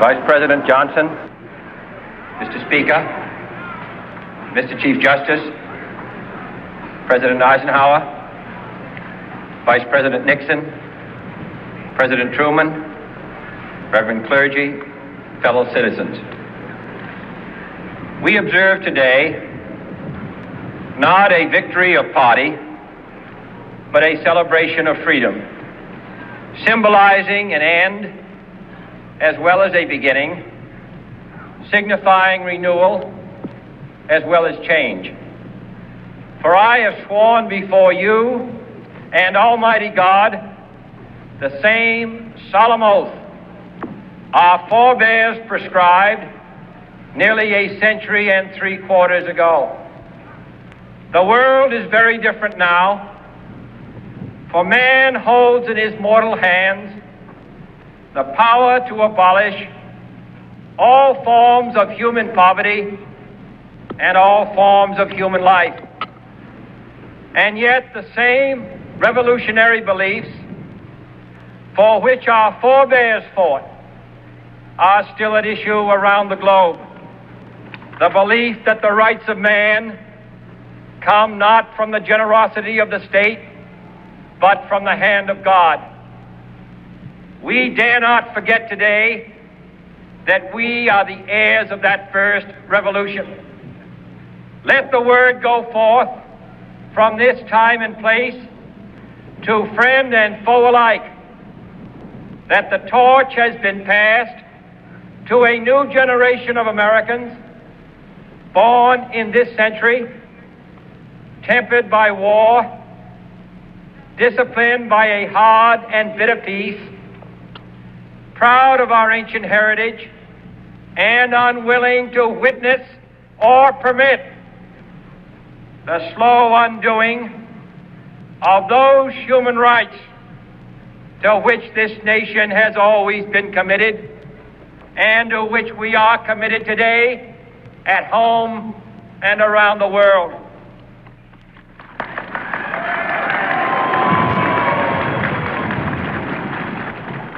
Vice President Johnson, Mr. Speaker, Mr. Chief Justice, President Eisenhower, Vice President Nixon, President Truman, Reverend clergy, fellow citizens. We observe today not a victory of party, but a celebration of freedom, symbolizing an end as well as a beginning, signifying renewal as well as change. For I have sworn before you and Almighty God the same solemn oath our forebears prescribed nearly a century and 3/4 ago. The world is very different now, for man holds in his mortal hands the power to abolish all forms of human poverty and all forms of human life. And yet the same revolutionary beliefs for which our forebears fought are still at issue around the globe. The belief that the rights of man come not from the generosity of the state, but from the hand of God. We dare not forget today that we are the heirs of that first revolution. Let the word go forth from this time and place to friend and foe alike that the torch has been passed to a new generation of Americans born in this century, tempered by war, disciplined by a hard and bitter peace, proud of our ancient heritage, and unwilling to witness or permit the slow undoing of those human rights to which this nation has always been committed and to which we are committed today at home and around the world.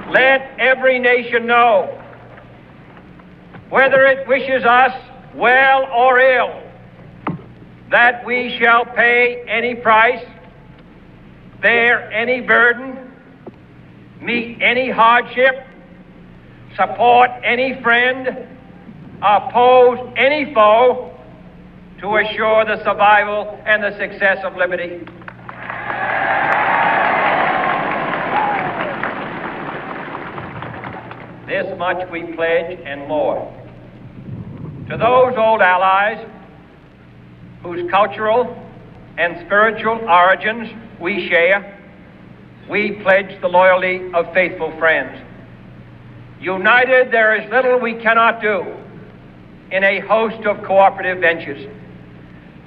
Let every nation know, whether it wishes us well or ill, that we shall pay any price, bear any burden, meet any hardship, support any friend, oppose any foe to assure the survival and the success of liberty. This much we pledge and more. To those old allies whose cultural and spiritual origins we share, we pledge the loyalty of faithful friends. United, there is little we cannot do in a host of cooperative ventures.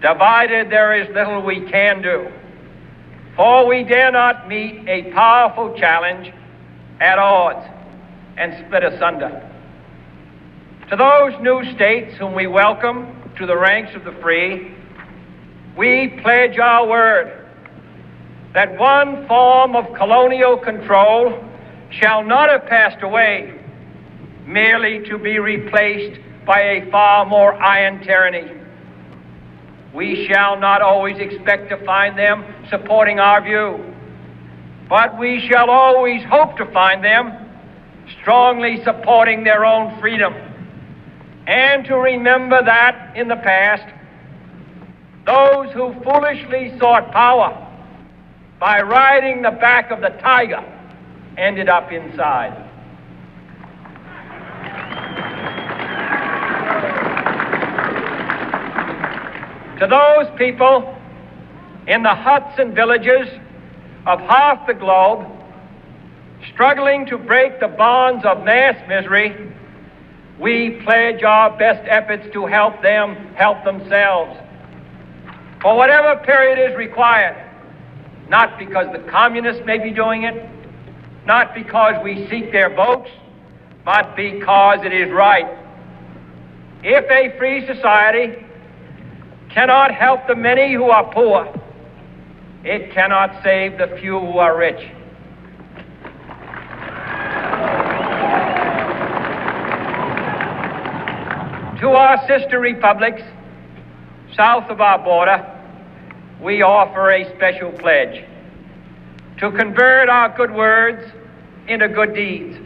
Divided, there is little we can do, for we dare not meet a powerful challenge at odds and split asunder. To those new states whom we welcome to the ranks of the free, we pledge our word that one form of colonial control shall not have passed away merely to be replaced by a far more iron tyranny. We shall not always expect to find them supporting our view, but we shall always hope to find them strongly supporting their own freedom, and to remember that in the past, those who foolishly sought power by riding the back of the tiger ended up inside. To those people in the huts and villages of half the globe struggling to break the bonds of mass misery, we pledge our best efforts to help them help themselves for whatever period is required, not because the communists may be doing it, not because we seek their votes, but because it is right. If a free society cannot help the many who are poor, it cannot save the few who are rich. To our sister republics south of our border, we offer a special pledge to convert our good words into good deeds,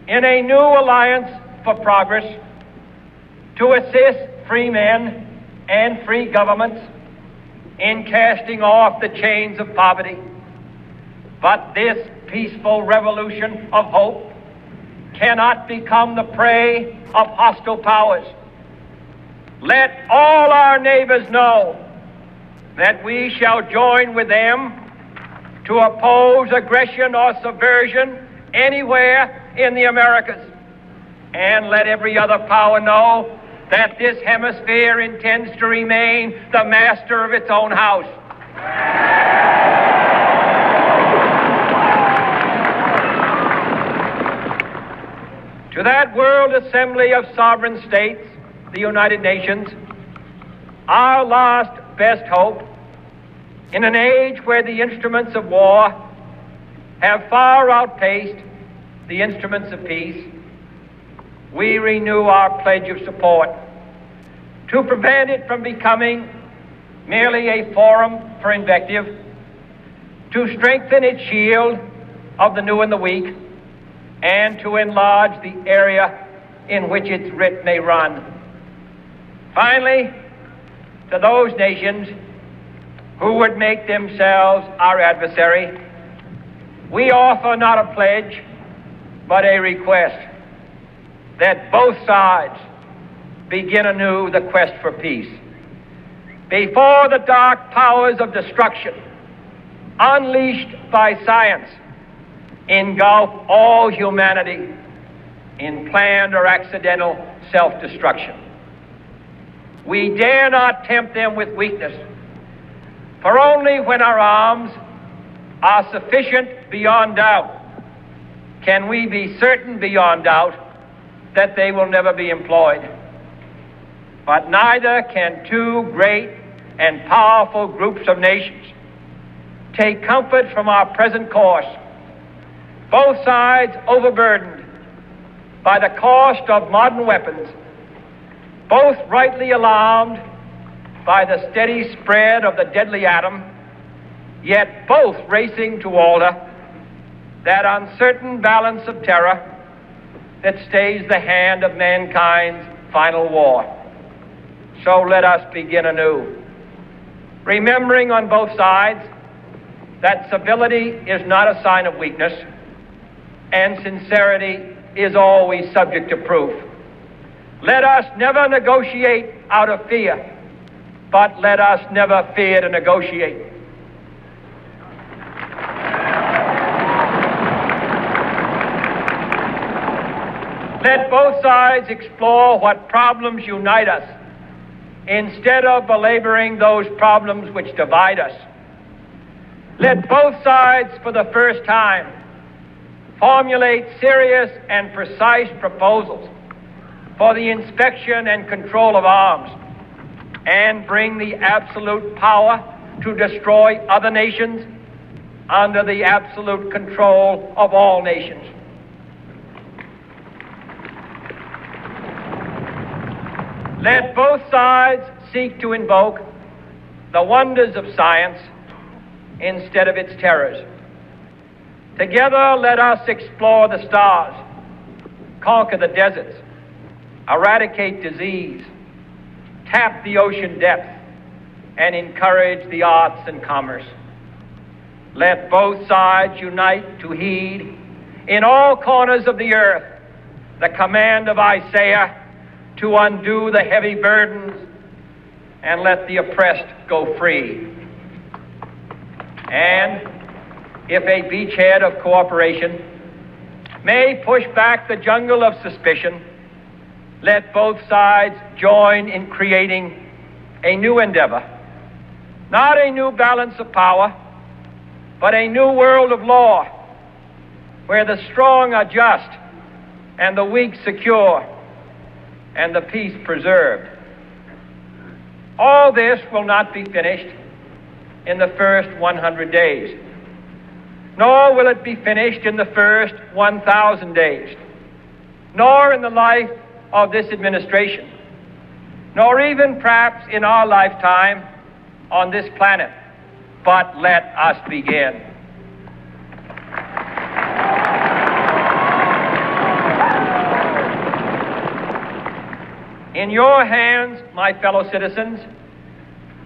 in a new alliance for progress, to assist free men and free governments in casting off the chains of poverty. But this peaceful revolution of hope cannot become the prey of hostile powers. Let all our neighbors know that we shall join with them to oppose aggression or subversion anywhere in the Americas. And let every other power know that this hemisphere intends to remain the master of its own house. To that World Assembly of Sovereign States, the United Nations, our last best hope, in an age where the instruments of war have far outpaced the instruments of peace, we renew our pledge of support to prevent it from becoming merely a forum for invective, to strengthen its shield of the new and the weak, and to enlarge the area in which its writ may run. Finally, to those nations who would make themselves our adversary, we offer not a pledge, but a request that both sides begin anew the quest for peace. Before the dark powers of destruction, unleashed by science, engulf all humanity in planned or accidental self-destruction, we dare not tempt them with weakness, for only when our arms are sufficient beyond doubt can we be certain beyond doubt that they will never be employed. But neither can two great and powerful groups of nations take comfort from our present course, both sides overburdened by the cost of modern weapons, both rightly alarmed by the steady spread of the deadly atom, yet both racing to alter that uncertain balance of terror that stays the hand of mankind's final war. So let us begin anew, remembering on both sides that civility is not a sign of weakness, and sincerity is always subject to proof. Let us never negotiate out of fear, but let us never fear to negotiate. Let both sides explore what problems unite us, instead of belaboring those problems which divide us. Let both sides, for the first time, formulate serious and precise proposals for the inspection and control of arms, and bring the absolute power to destroy other nations under the absolute control of all nations. Let both sides seek to invoke the wonders of science instead of its terrors. Together, let us explore the stars, conquer the deserts, eradicate disease, tap the ocean depth, and encourage the arts and commerce. Let both sides unite to heed in all corners of the earth the command of Isaiah to undo the heavy burdens and let the oppressed go free. And if a beachhead of cooperation may push back the jungle of suspicion, let both sides join in creating a new endeavor, not a new balance of power, but a new world of law, where the strong are just and the weak secure and the peace preserved. All this will not be finished in the first 100 days, nor will it be finished in the first 1,000 days, nor in the life of this administration, nor even perhaps in our lifetime on this planet. But let us begin. In your hands, my fellow citizens,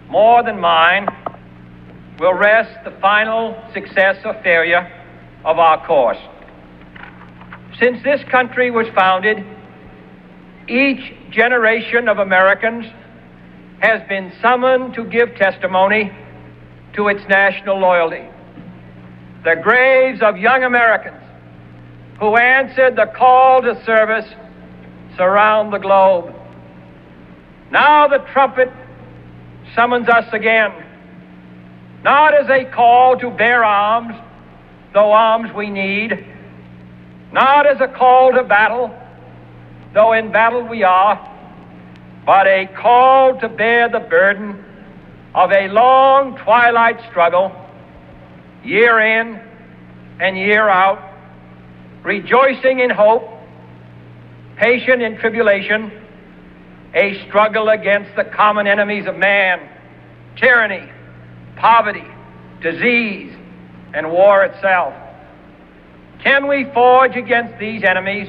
more than mine, will rest the final success or failure of our course. Since this country was founded, each generation of Americans has been summoned to give testimony to its national loyalty. The graves of young Americans who answered the call to service surround the globe. Now the trumpet summons us again, not as a call to bear arms, though arms we need, not as a call to battle, though in battle we are, but a call to bear the burden of a long twilight struggle, year in and year out, rejoicing in hope, patient in tribulation, a struggle against the common enemies of man, tyranny, poverty, disease, and war itself. Can we forge against these enemies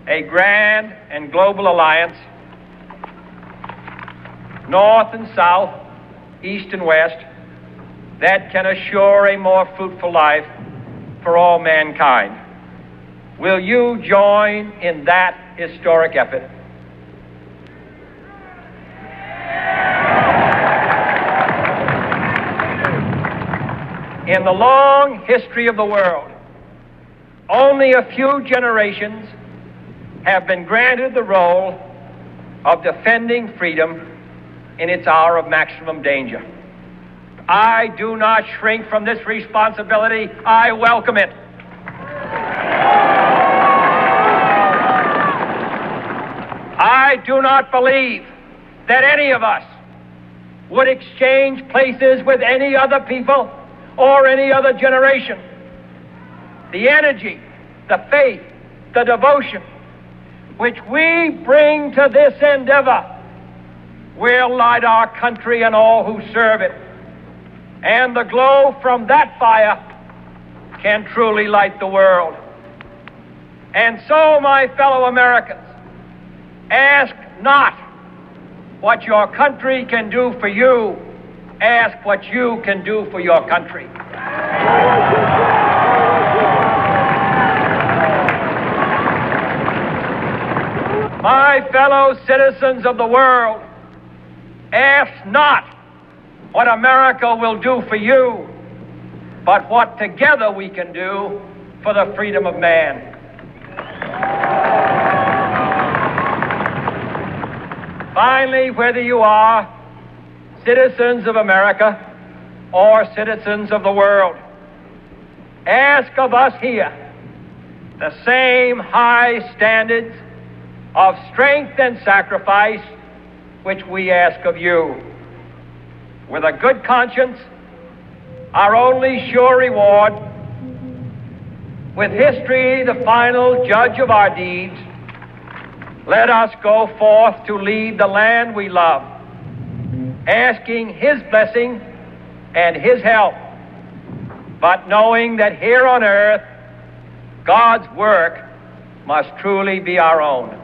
a grand and global alliance, north and south, east and west, that can assure a more fruitful life for all mankind? Will you join in that historic effort? In the long history of the world, only a few generations have been granted the role of defending freedom in its hour of maximum danger. I do not shrink from this responsibility. I welcome it. I do not believe that any of us would exchange places with any other people or any other generation. The energy, the faith, the devotion which we bring to this endeavor will light our country and all who serve it. And the glow from that fire can truly light the world. And so, my fellow Americans, ask not what your country can do for you. Ask what you can do for your country. My fellow citizens of the world, ask not what America will do for you, but what together we can do for the freedom of man. Finally, whether you are citizens of America or citizens of the world, ask of us here the same high standards of strength and sacrifice which we ask of you. With a good conscience, our only sure reward, with history the final judge of our deeds, let us go forth to lead the land we love, asking His blessing and His help, but knowing that here on earth, God's work must truly be our own.